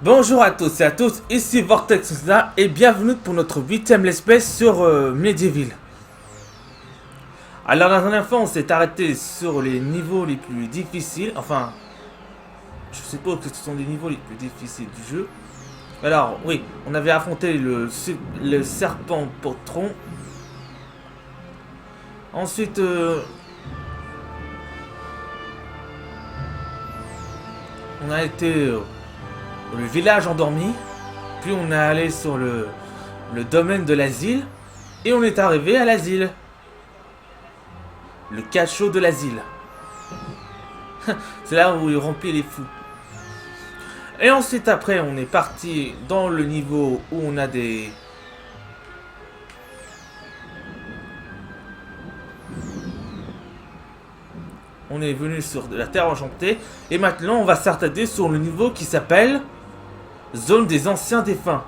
Bonjour à tous et à tous, ici Vortex Osna et bienvenue pour notre 8ème let's play sur Medieval. Alors la dernière fois on s'est arrêté sur les niveaux les plus difficiles, enfin je suppose que ce sont les niveaux les plus difficiles du jeu. Alors oui, on avait affronté le serpent potron. Ensuite on a été le village endormi, puis on est allé sur le domaine de l'asile, et on est arrivé à l'asile. Le cachot de l'asile. C'est là où il remplit les fous. Et ensuite après on est parti dans le niveau où on a des... On est venu sur de la terre enchantée, et maintenant on va s'attarder sur le niveau qui s'appelle... Zone des anciens défunts.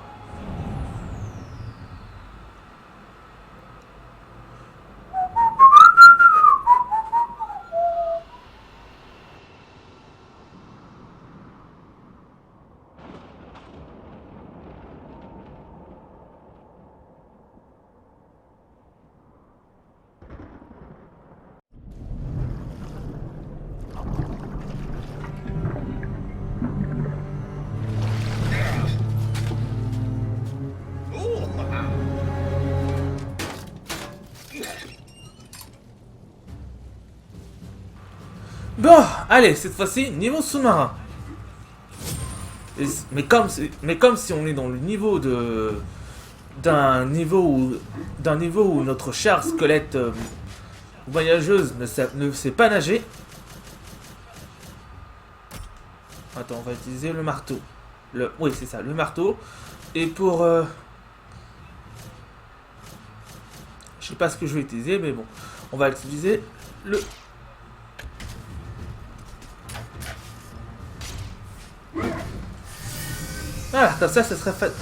Bon, allez, cette fois-ci, niveau sous-marin. Mais comme si on est dans le niveau de... d'un niveau où notre chère squelette voyageuse ne sait pas nager. Attends, on va utiliser le marteau. Oui, c'est ça, le marteau. Et pour... je sais pas ce que je vais utiliser, mais bon. On va utiliser le... Voilà, comme ça serait fait.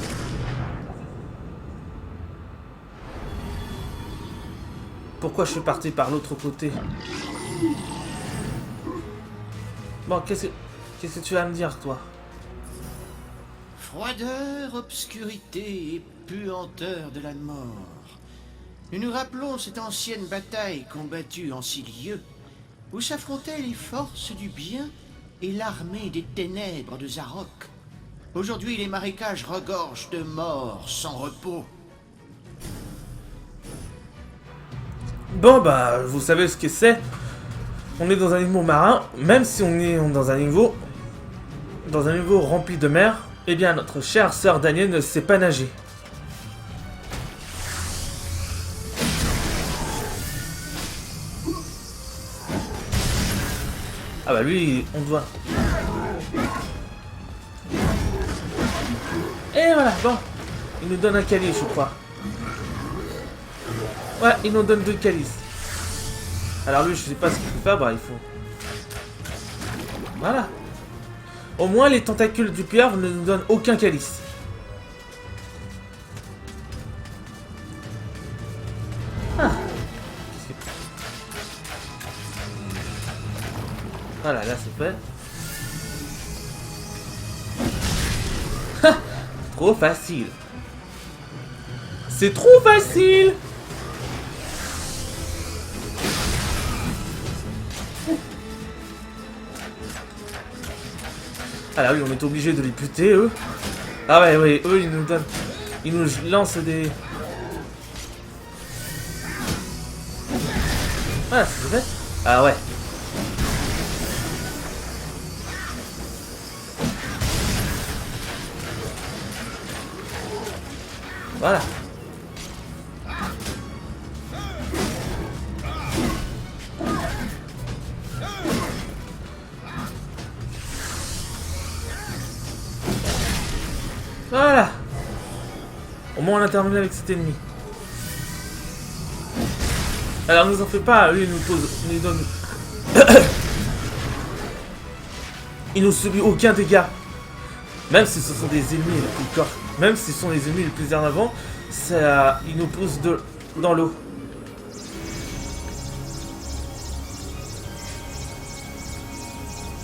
Pourquoi je suis parti par l'autre côté? Bon, qu'est-ce que tu vas me dire, toi? Froideur, obscurité et puanteur de la mort. Nous nous rappelons cette ancienne bataille combattue en 6 lieues, où s'affrontaient les forces du bien et l'armée des ténèbres de Zarok. Aujourd'hui, les marécages regorgent de morts sans repos. Bon, bah, vous savez ce que c'est. On est dans un niveau marin, même si on est dans un niveau rempli de mer, eh bien, notre chère sœur Daniel ne sait pas nager. Ah bah lui, on doit... Et voilà, bon. Il nous donne un calice, je crois. Ouais, il nous donne 2 calices. Alors lui, je sais pas ce qu'il faut faire, bah il faut... Voilà. Au moins, les tentacules du pieuvre ne nous donnent aucun calice. Ah. Voilà, là c'est fait. Trop facile. C'est trop facile. Ah là oui, on est obligé de les buter, eux. Ah ouais, ouais, eux, ils nous donnent... Ils nous lancent des... Ah, c'est fait. Ah ouais. Voilà. Voilà. Au moins on a terminé avec cet ennemi. Alors nous en fait pas, lui il nous pose... Il nous donne... il nous subit aucun dégât. Même si ce sont des ennemis les plus corps. Même si ce sont les ennemis les plus en avant, ça, ils nous poussent dans l'eau.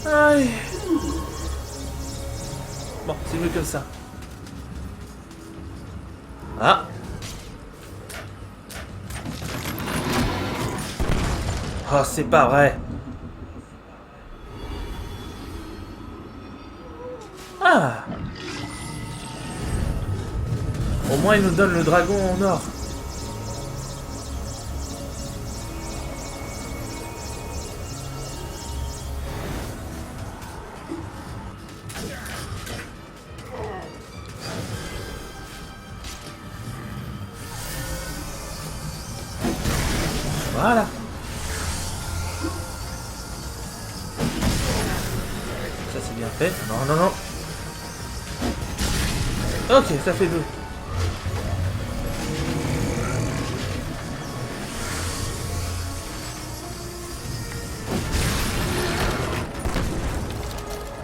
Aïe. Bon, c'est mieux comme ça. Ah. Oh, c'est pas vrai. Ah. Au moins, il nous donne le dragon en or. Voilà. Ça c'est bien fait. Non, non, non. Ok, ça fait 2. Ok,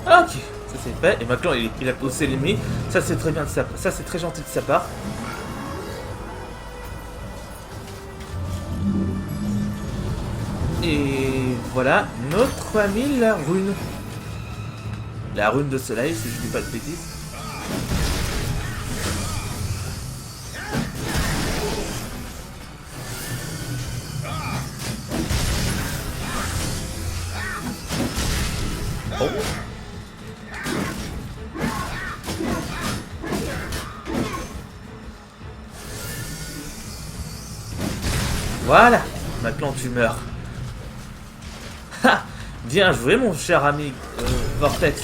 ça c'est fait. Et maintenant il a poussé l'ennemi. Ça c'est très bien de sa part. Ça c'est très gentil de sa part. Et voilà, notre amie la rune. La rune de soleil, si je dis pas de bêtises. Oh. Voilà, maintenant tu meurs. Ha! Bien joué mon cher ami Vortex.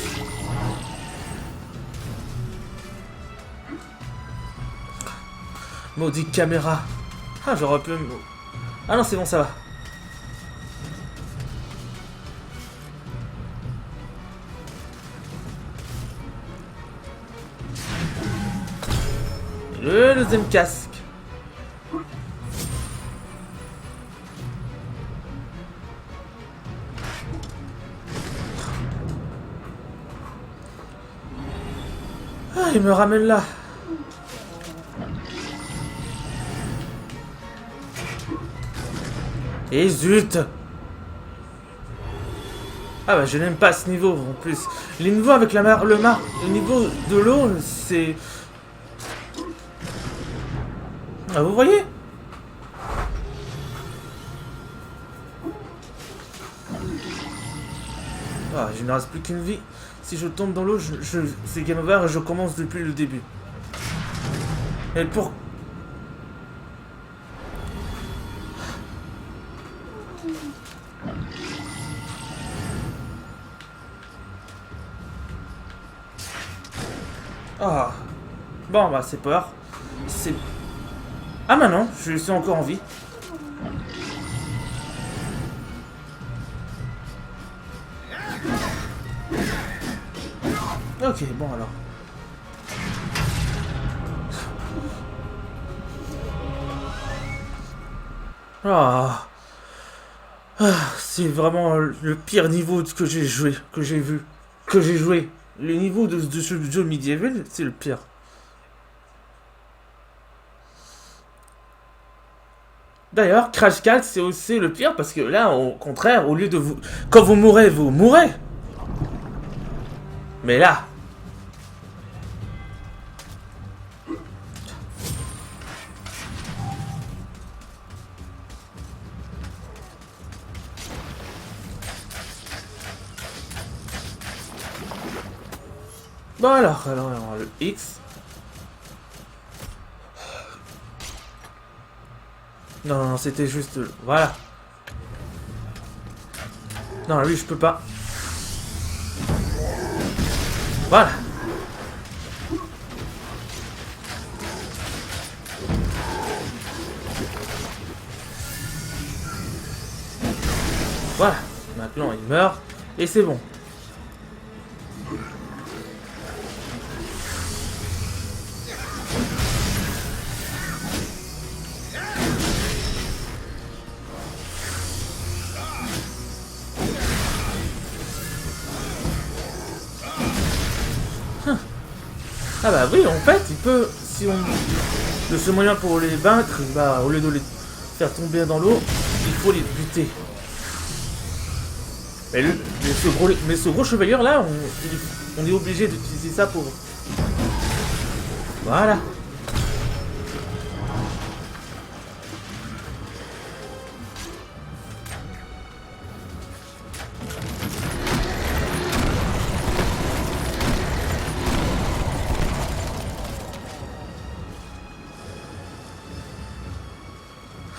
Maudit caméra. Ah, j'aurais pu... Ah non, c'est bon, ça va. Le deuxième casque. Ah, il me ramène là. Et zut! Ah bah je n'aime pas ce niveau en plus. Les niveaux avec la mer, le niveau de l'eau, c'est... Ah vous voyez? Ah, je ne reste plus qu'une vie. Si je tombe dans l'eau, c'est game over et je commence depuis le début. Et pour... Ah. Bon bah c'est peur. C'est... Ah bah non, je suis encore en vie. Ok, bon alors. Ah. Ah, c'est vraiment le pire niveau que j'ai joué, que j'ai vu, que j'ai joué. Le niveau de ce jeu médiéval, c'est le pire. D'ailleurs, Crash 4, c'est aussi le pire parce que là, au contraire, au lieu de vous... Quand vous mourrez, vous mourrez. Mais là... Bon alors le X. Non, non, c'était juste... Voilà. Non, lui, je peux pas. Voilà. Voilà. Maintenant, il meurt. Et c'est bon. Ah bah oui, en fait, il peut, si on... Le seul moyen pour les vaincre, bah, au lieu de les faire tomber dans l'eau, il faut les buter. Mais ce gros chevalier là, on est obligé d'utiliser ça pour... Voilà.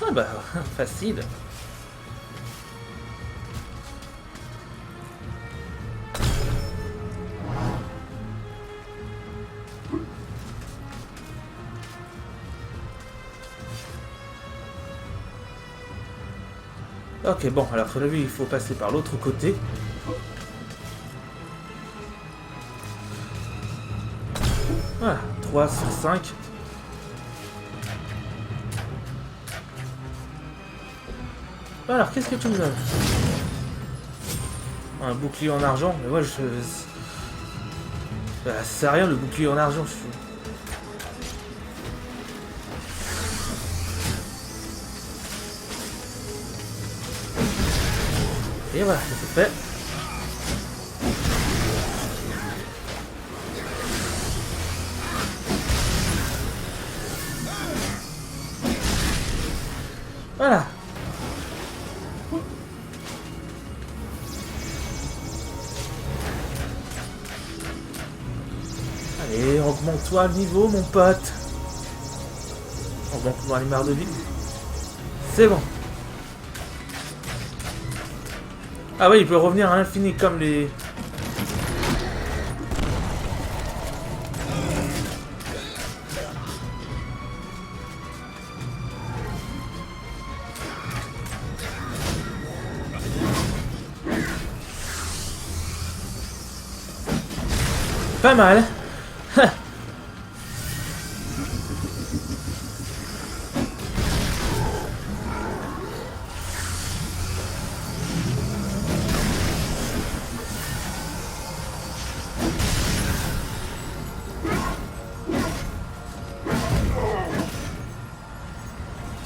Ah bah, facile. Ok, bon, alors sur lui, il faut passer par l'autre côté. Voilà, 3 sur 5. Alors, qu'est-ce que tu me donnes? Un bouclier en argent, mais moi je... Ça sert à rien le bouclier en argent, je suis... Et voilà, ça c'est fait. Voilà. Allez, augmente-toi le niveau, mon pote. Augmente-moi les marres de vie. C'est bon. Ah oui, il peut revenir à l'infini comme les... Pas mal.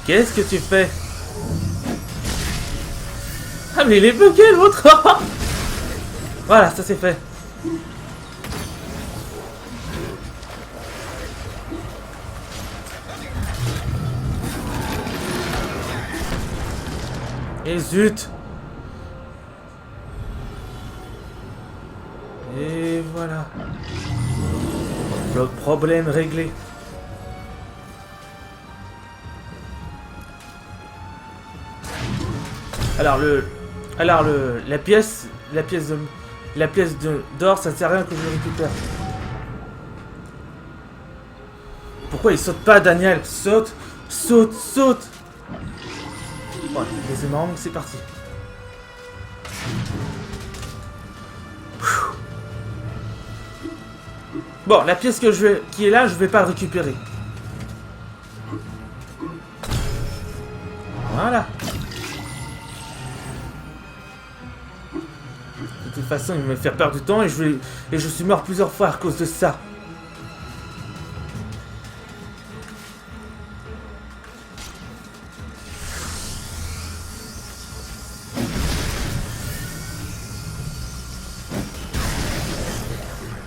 Qu'est-ce que tu fais? Ah mais il est bugué l'autre. Voilà, ça c'est fait. Et zut. Et voilà. Le problème réglé. Alors la pièce d'or, ça sert à rien que je le récupère. Pourquoi il saute pas, Daniel? Saute, saute, saute. Bon, les aimants, c'est parti. Bon, la pièce qui est là, je vais pas le récupérer. Voilà. De toute façon, il va me faire perdre du temps et je suis mort plusieurs fois à cause de ça.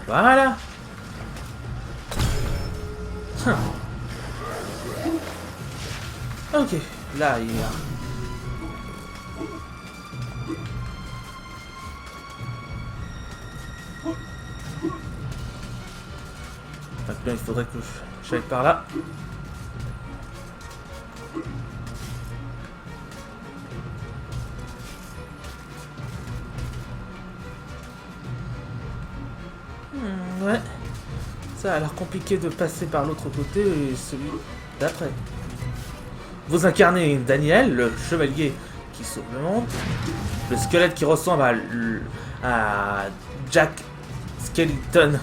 Voilà. Ok, là il y a... Maintenant il faudrait que j'aille par là. Ouais. Ça a l'air compliqué de passer par l'autre côté et celui d'après. Vous incarnez Daniel, le chevalier qui sauve le monde. Le squelette qui ressemble à Jack Skellington.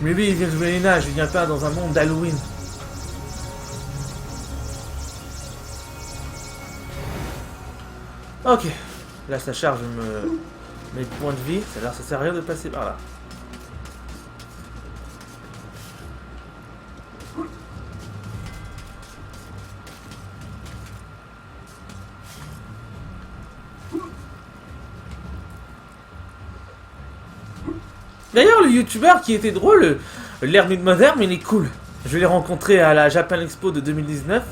Mais lui, il vient du Moyen-Âge, il vient pas dans un monde d'Halloween. Ok. Là, ça charge mes points de vie. Alors, ça sert à rien de passer par là. D'ailleurs, le youtubeur qui était drôle, l'Hermine Moderne, il est cool. Je l'ai rencontré à la Japan Expo de 2019.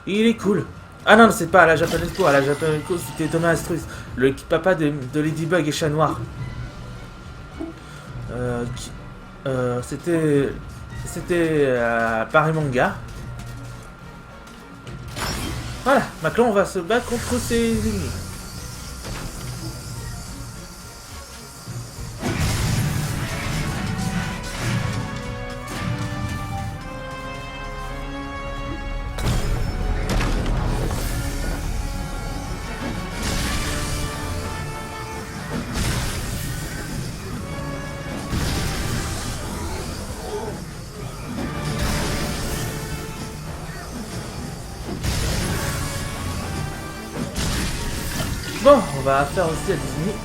Et il est cool. Ah non, c'est pas à la Japan Expo. À la Japan Expo, c'était Thomas Astrus, le papa de Ladybug et Chat Noir. C'était à Paris Manga. Voilà, maintenant on va se battre contre ces ennemis. Bon, on va faire aussi à des ennemis.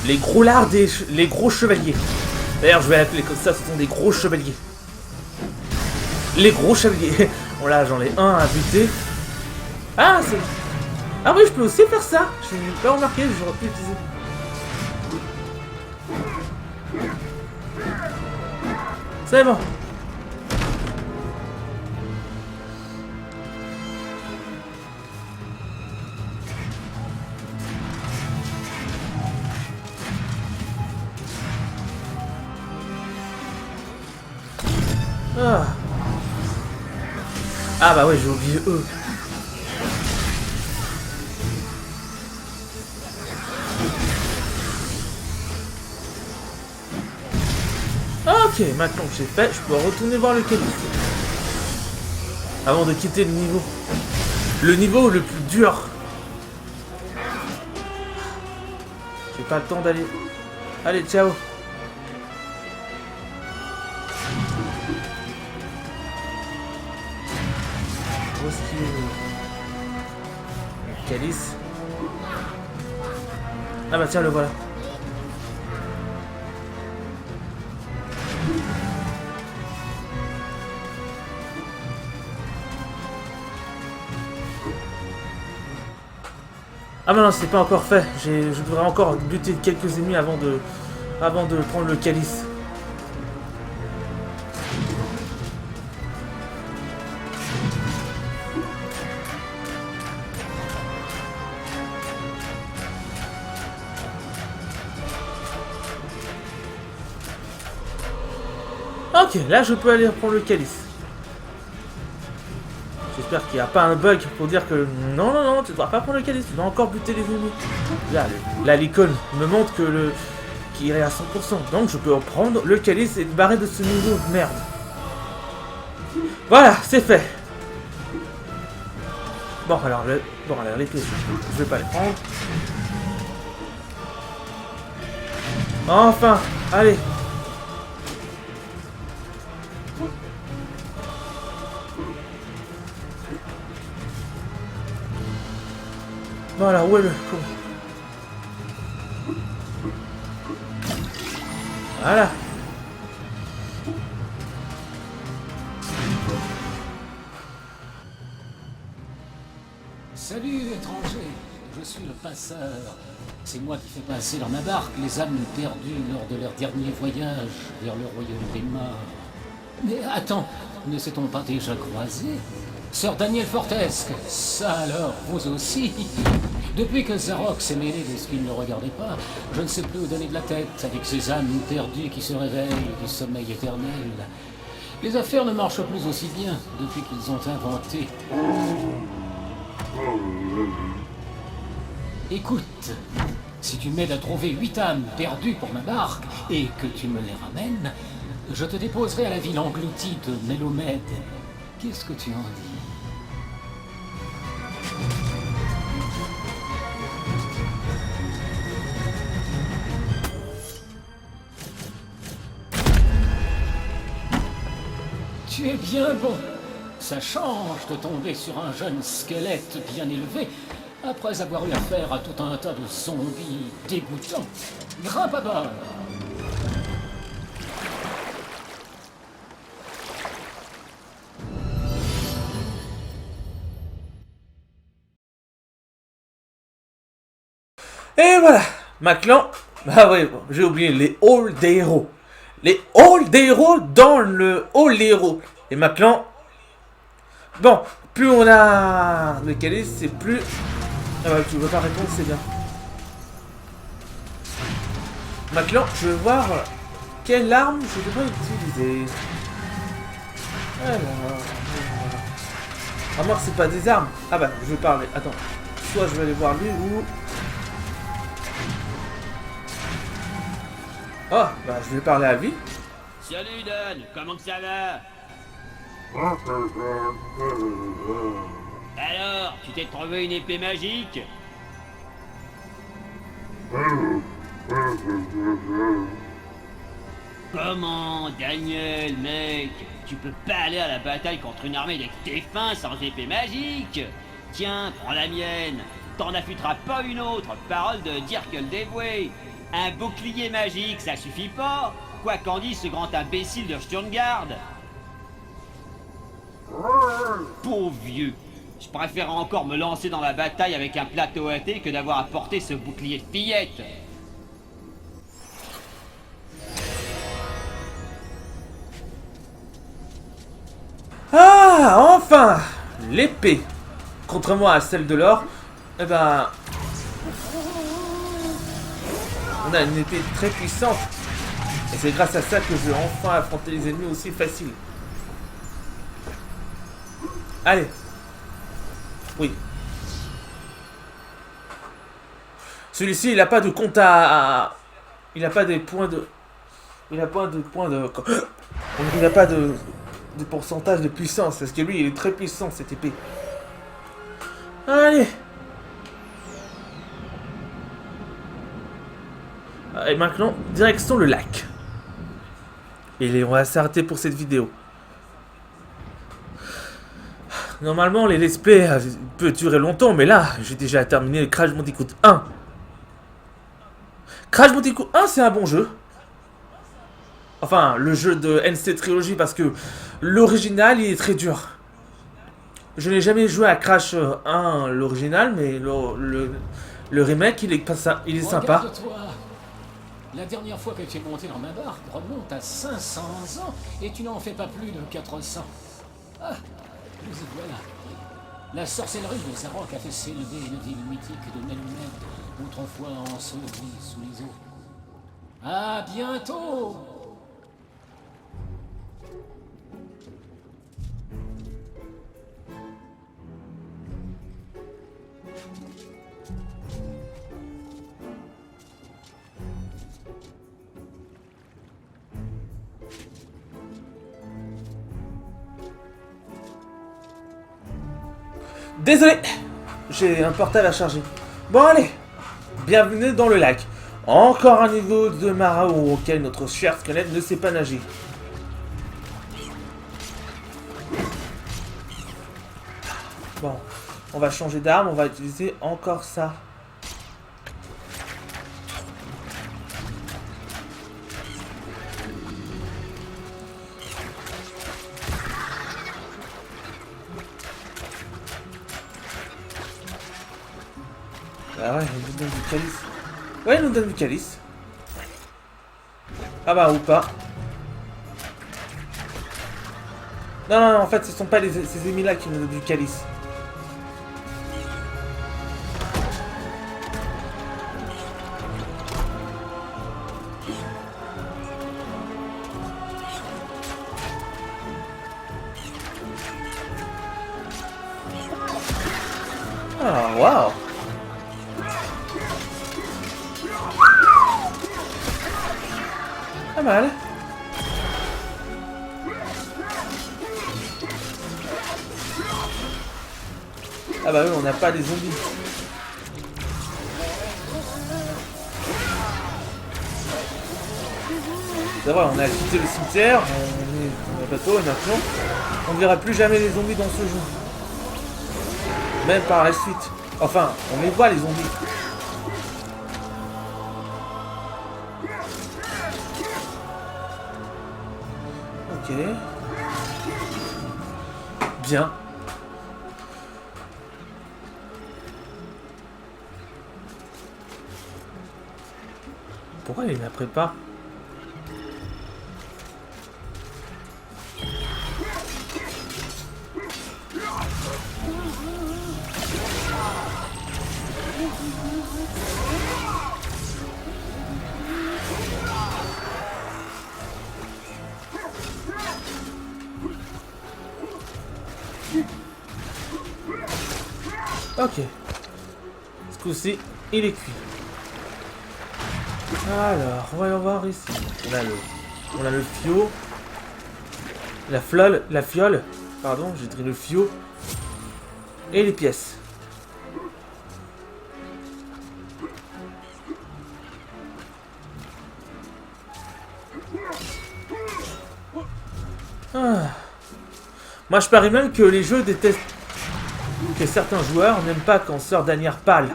Les gros lards les gros chevaliers. D'ailleurs, je vais l'appeler comme ça, ce sont des gros chevaliers. Les gros chevaliers. Bon là, j'en ai un à buter. Ah, c'est... Ah oui, je peux aussi faire ça. Je n'ai pas remarqué, j'aurais pu utiliser. C'est bon. Ah. Ah bah ouais, j'ai oublié eux. Ok, maintenant que j'ai fait, je peux retourner voir le calife. Avant de quitter le niveau. Le niveau le plus dur. J'ai pas le temps d'aller. Allez, ciao. Où est-ce qu'il est le calice? Ah bah tiens, le voilà. Ah bah non, c'est pas encore fait. Je devrais encore buter quelques ennemis avant de prendre le calice. Ok, là je peux aller prendre le calice. J'espère qu'il n'y a pas un bug pour dire que non, non, non, tu ne dois pas prendre le calice, tu dois encore buter les ennemis. Là l'icône me montre que qu'il est à 100%. Donc je peux prendre le calice et me barrer de ce niveau. Merde. Voilà, c'est fait. Bon, alors l'épée, je vais pas les prendre. Enfin, allez. Voilà, où est le con? Voilà. Salut, étranger. Je suis le passeur. C'est moi qui fais passer dans ma barque les âmes perdues lors de leur dernier voyage vers le royaume des morts. Mais attends, ne s'est-on pas déjà croisé? Sœur Daniel Fortesque, ça alors, vous aussi? Depuis que Zarok s'est mêlé de ce qu'il ne regardait pas, je ne sais plus où donner de la tête avec ces âmes perdues qui se réveillent du sommeil éternel. Les affaires ne marchent plus aussi bien depuis qu'ils ont inventé. Écoute, si tu m'aides à trouver 8 âmes perdues pour ma barque et que tu me les ramènes, je te déposerai à la ville engloutie de Mélomède. Qu'est-ce que tu en dis? Tu es bien bon. Ça change de tomber sur un jeune squelette bien élevé après avoir eu affaire à tout un tas de zombies dégoûtants. Grimpe à bord. Et voilà, maintenant, Ah oui, bon, j'ai oublié les halls des héros. Les halls des héros dans le hall des héros. Et maintenant... Bon, plus on a le calice, c'est plus... Ah bah, tu veux pas répondre, c'est bien. Maintenant, je veux voir quelle arme je devrais utiliser. Alors... À moins que c'est pas des armes. Ah bah, je vais parler. Attends. Soit je vais aller voir lui ou... Oh, bah je vais parler à lui. Salut Dan, comment que ça va? Alors, tu t'es trouvé une épée magique? Comment, Daniel, mec? Tu peux pas aller à la bataille contre une armée avec tes fins sans épée magique? Tiens, prends la mienne. T'en affûteras pas une autre, parole de Dirk le dévoué. Un bouclier magique, ça suffit pas? Quoi qu'en dise ce grand imbécile de Sturmgard? Pauvre vieux. Je préfère encore me lancer dans la bataille avec un plateau à thé que d'avoir à porter ce bouclier de fillette. Ah, enfin! L'épée. Contrairement à celle de l'or, eh ben... On a une épée très puissante. Et c'est grâce à ça que je vais enfin affronter les ennemis aussi facile. Allez. Oui. Celui-ci, il n'a pas de compte à... Il n'a pas des points de... Il n'a pas de points de... Il n'a pas de pourcentage de puissance. Parce que lui, il est très puissant, cette épée. Allez. Et maintenant, direction le lac. Et on va s'arrêter pour cette vidéo. Normalement, les let's play peuvent durer longtemps, mais là, j'ai déjà terminé le Crash Bandicoot 1. Crash Bandicoot 1, c'est un bon jeu. Enfin, le jeu de NC Trilogy, parce que l'original, il est très dur. Je n'ai jamais joué à Crash 1, l'original, mais le remake, il est sympa. Regarde-toi. La dernière fois que tu es monté dans ma barque remonte à 500 ans et tu n'en fais pas plus de 400. Ah, nous y voilà. La sorcellerie de Zarok a fait s'élever une ville mythique de Nelmed, autrefois ensevelie sous les eaux. À bientôt! Désolé, j'ai un portable à charger. Bon allez, bienvenue dans le lac. Encore un niveau de marin auquel notre cher squelette ne sait pas nager. Bon, on va changer d'arme, on va utiliser encore ça. Ah ouais, il nous donne du calice. Ouais, il nous donne du calice. Ah bah, ou pas. Non, non, non, en fait, ce sont pas ces ennemis-là qui nous donnent du calice. Ah, waouh! Pas mal. Ah bah oui, on n'a pas des zombies. C'est vrai, on a quitté le cimetière, on est dans le bateau et maintenant, on ne verra plus jamais les zombies dans ce jeu. Même par la suite. Enfin, on les voit les zombies. Ok. Bien. Pourquoi il la prépare? Ok. Ce coup-ci, il est cuit. Alors, voyons voir ici. On a le fio. La fiole. Pardon, j'ai dit le fio. Et les pièces. Ah. Moi, je parie même que les jeux détestent que certains joueurs n'aiment pas quand Sir Daniel parle.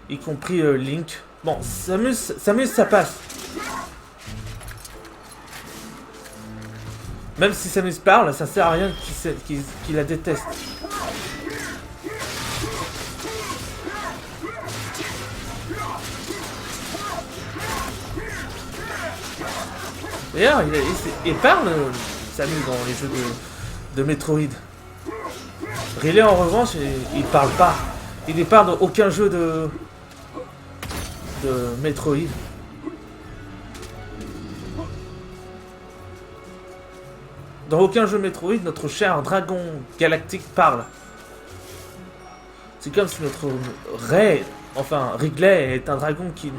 Y compris Link. Bon, Samus, ça passe. Même si Samus parle, ça sert à rien qu'il la déteste. D'ailleurs, il parle, Samus, dans les jeux de Metroid. Riley, en revanche, il parle pas. Il n'est pas dans aucun jeu de Metroid. Dans aucun jeu Metroid, notre cher dragon galactique parle. C'est comme si notre Ridley est un dragon qui...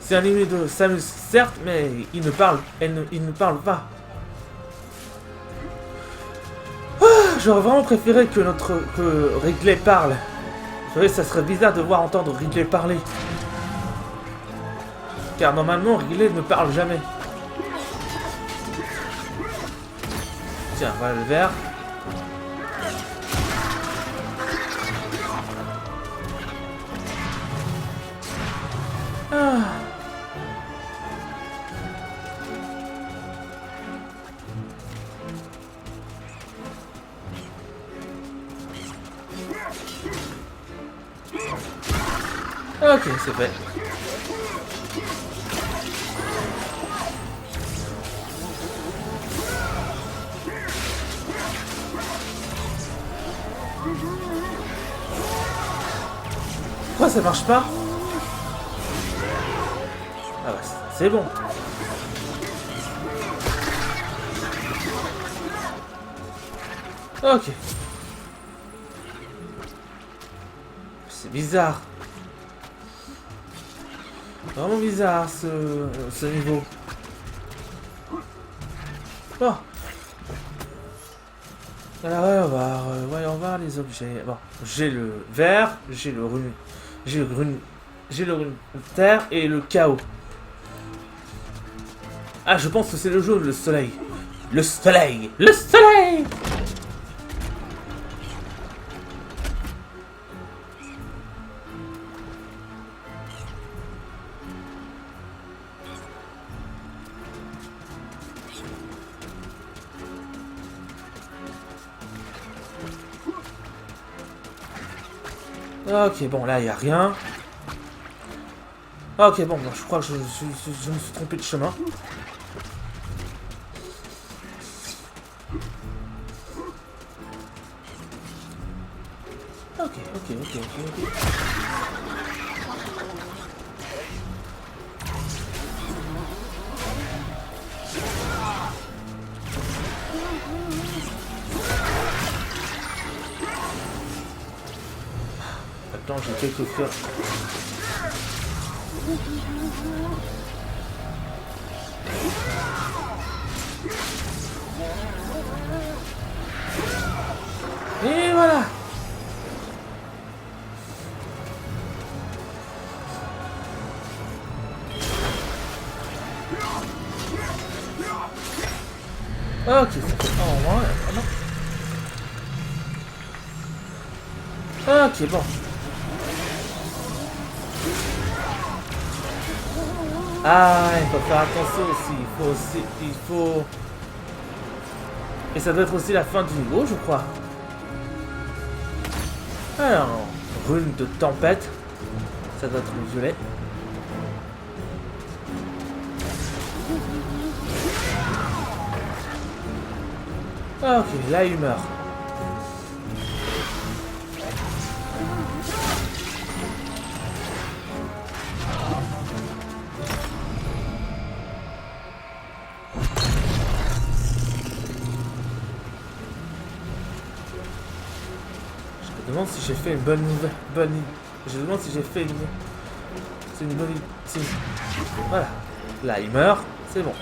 C'est un ennemi de Samus, certes, mais il ne parle pas. J'aurais vraiment préféré que Ridley parle. Vous savez, ça serait bizarre de voir entendre Ridley parler. Car normalement, Ridley ne parle jamais. Tiens, voilà le verre. Ah. Ok, c'est fait. Pourquoi ça marche pas? Ah bah c'est bon. Ok. C'est bizarre. Vraiment bizarre ce niveau. Bon. Alors voyons voir les objets. Bon, j'ai le verre, j'ai le rune terre et le chaos. Ah, je pense que c'est le jaune, le soleil. Le soleil! Le soleil! Ok, bon, là, il n'y a rien. Ok, bon, je crois que je me suis trompé de chemin. Ok. Attends, j'ai quelque chose. Et voilà. Ok, ça fait pas en moins. Ok, bon. Ah, il faut faire attention aussi. Il faut... Et ça doit être aussi la fin du niveau, je crois. Alors, rune de tempête. Ça doit être le violet. Ok, là il meurt. Je me demande si j'ai fait une bonne nouvelle. Je me demande si j'ai fait une. C'est une bonne. Voilà. Là il meurt. C'est bon.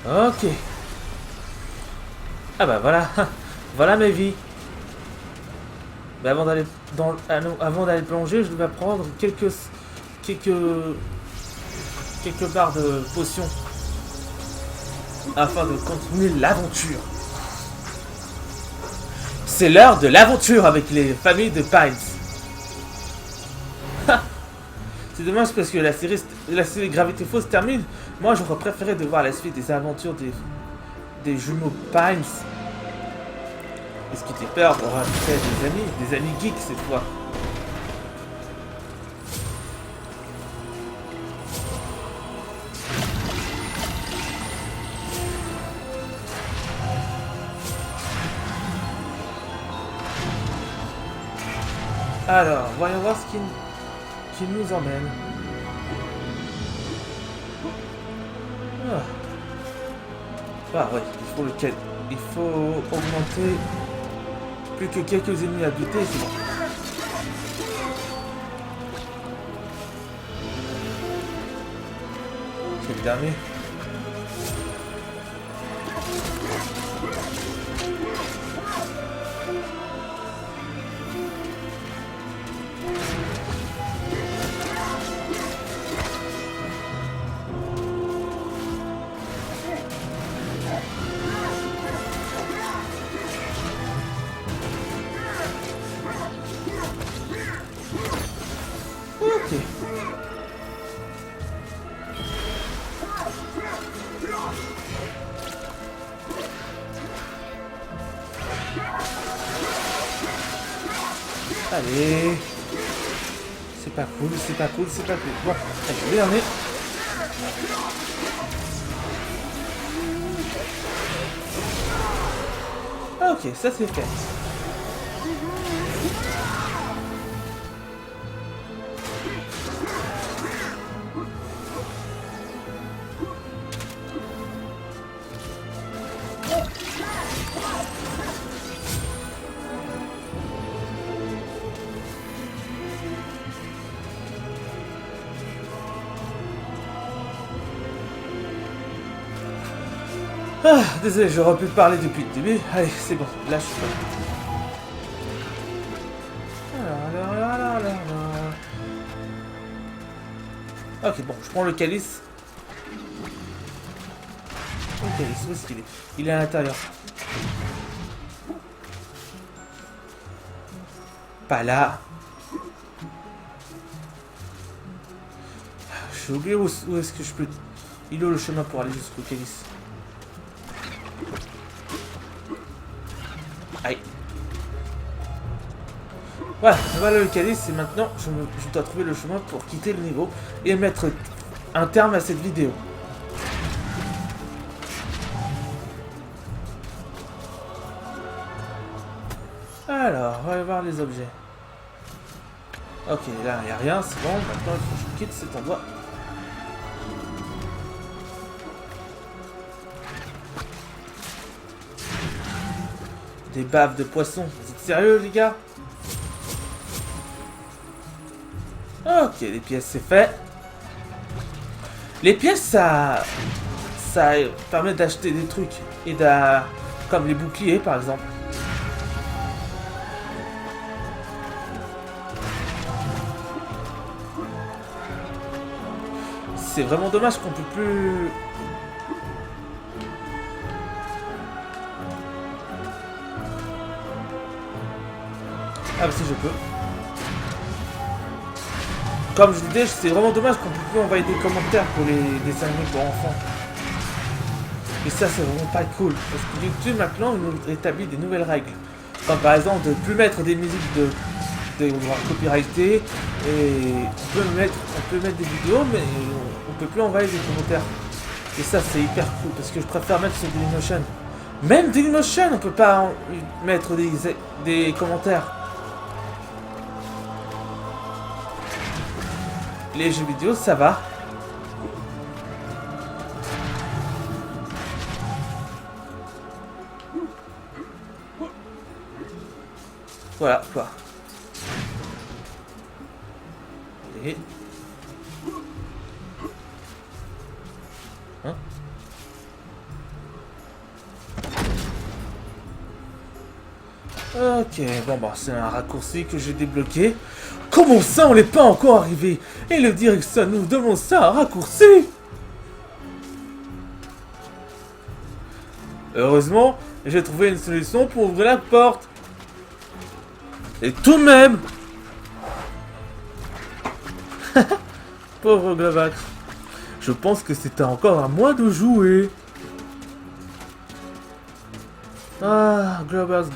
Ok. Ah bah voilà. Voilà mes vies. Mais avant d'aller avant d'aller plonger, je vais prendre quelques barres de potions afin de continuer l'aventure. C'est l'heure de l'aventure avec les familles de Pines. C'est dommage parce que la série Gravité Falls se termine. Moi, j'aurais préféré de voir la suite des aventures des jumeaux Pines. Et ce qui était peur aura fait des amis geeks cette fois. Alors, voyons voir ce qui nous emmène. Ah ouais, il faut augmenter plus que quelques ennemis à buter, c'est bon. C'est le dernier. Ok. Allez. C'est pas cool, c'est pas cool, c'est pas cool. Bon, allez, le dernier. Ah, ok, ça c'est fait. Ah, désolé, j'aurais pu parler depuis le début. Allez, c'est bon, là je suis prêt. Ok, bon, je prends le calice. Le calice, où est-ce qu'il est? Il est à l'intérieur. Pas là. J'ai oublié où est-ce que je peux... Il est où le chemin pour aller jusqu'au calice? Aïe. Voilà le calice et maintenant je dois trouver le chemin pour quitter le niveau et mettre un terme à cette vidéo. Alors, on va aller voir les objets. Ok, là il n'y a rien, c'est bon. Maintenant il faut que je quitte cet endroit. Des baves de poisson. Vous êtes sérieux, les gars? Ok, les pièces, c'est fait. Les pièces, ça permet d'acheter des trucs. Et comme les boucliers, par exemple. C'est vraiment dommage qu'on peut plus... Ah bah si je peux. Comme je disais, c'est vraiment dommage qu'on peut plus envoyer des commentaires pour les dessins animés pour enfants. Et ça c'est vraiment pas cool. Parce que YouTube maintenant il nous établit des nouvelles règles. Comme par exemple de ne plus mettre des musiques de copyrighté. Et on peut mettre des vidéos mais on peut plus envoyer des commentaires. Et ça c'est hyper cool parce que je préfère mettre sur Dailymotion. Même Dailymotion on peut pas mettre des commentaires. Les jeux vidéo, ça va. Voilà, quoi. Et... Hein? Ok, bon bah c'est un raccourci que j'ai débloqué. Comment ça, on n'est pas encore arrivé? Et le directeur nous demande ça, un raccourci? Heureusement, j'ai trouvé une solution pour ouvrir la porte. Et tout de même... Pauvre Glovax. Je pense que c'était encore à moi de jouer. Ah, Glovax.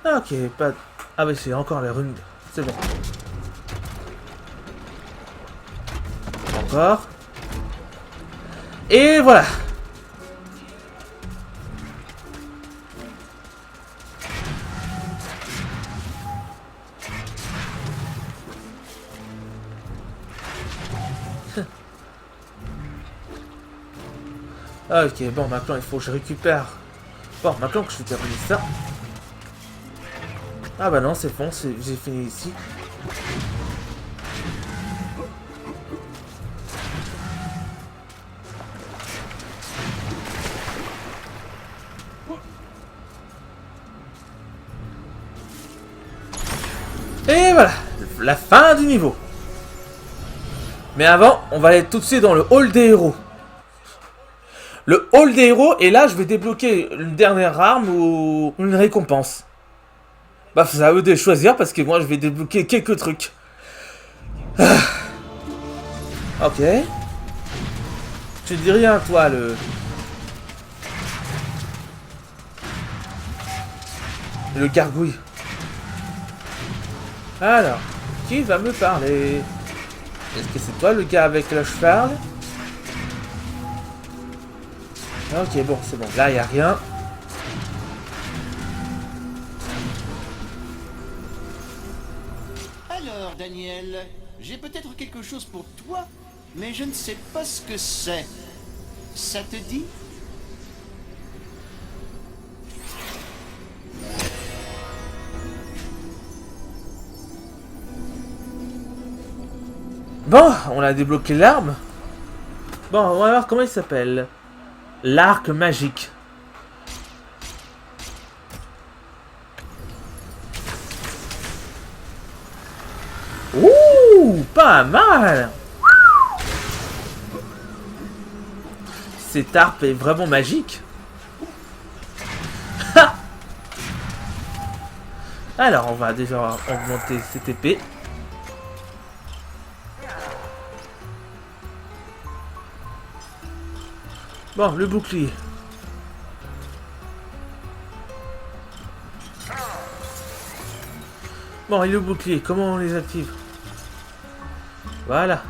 Ok, pas... Ah mais c'est encore les runes. C'est bon. Encore. Et voilà. Ok, bon, maintenant il faut que je récupère. Bon, maintenant que je vais terminer ça. Ah bah non, c'est bon, j'ai fini ici. Et voilà, la fin du niveau. Mais avant, on va aller tout de suite dans le hall des héros. Le hall des héros, et là je vais débloquer une dernière arme ou une récompense. Bah c'est à eux de choisir parce que moi je vais débloquer quelques trucs. Ah. Ok. Tu dis rien toi le gargouille. Alors, qui va me parler? Est-ce que c'est toi le gars avec le cheval? Ok, bon, c'est bon. Là, il n'y a rien. Alors, Daniel, j'ai peut-être quelque chose pour toi, mais je ne sais pas ce que c'est. Ça te dit? Bon, on a débloqué l'arme. Bon, on va voir comment il s'appelle. L'arc magique. Ouh, pas mal. Cette arpe est vraiment magique. Alors, on va déjà augmenter cette épée. Bon, le bouclier. Bon, et le bouclier, comment on les active? Voilà.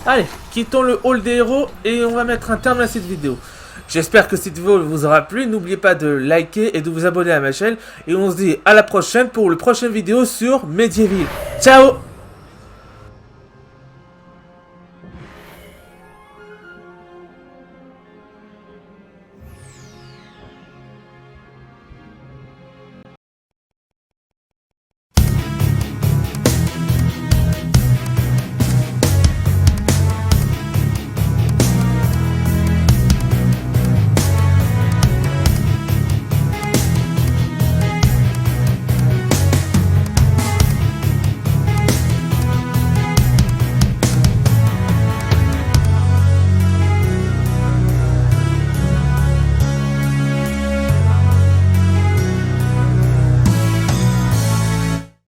Allez, quittons le hall des héros et on va mettre un terme à cette vidéo. J'espère que cette vidéo vous aura plu. N'oubliez pas de liker et de vous abonner à ma chaîne. Et on se dit à la prochaine pour le prochaine vidéo sur Medieval. Ciao!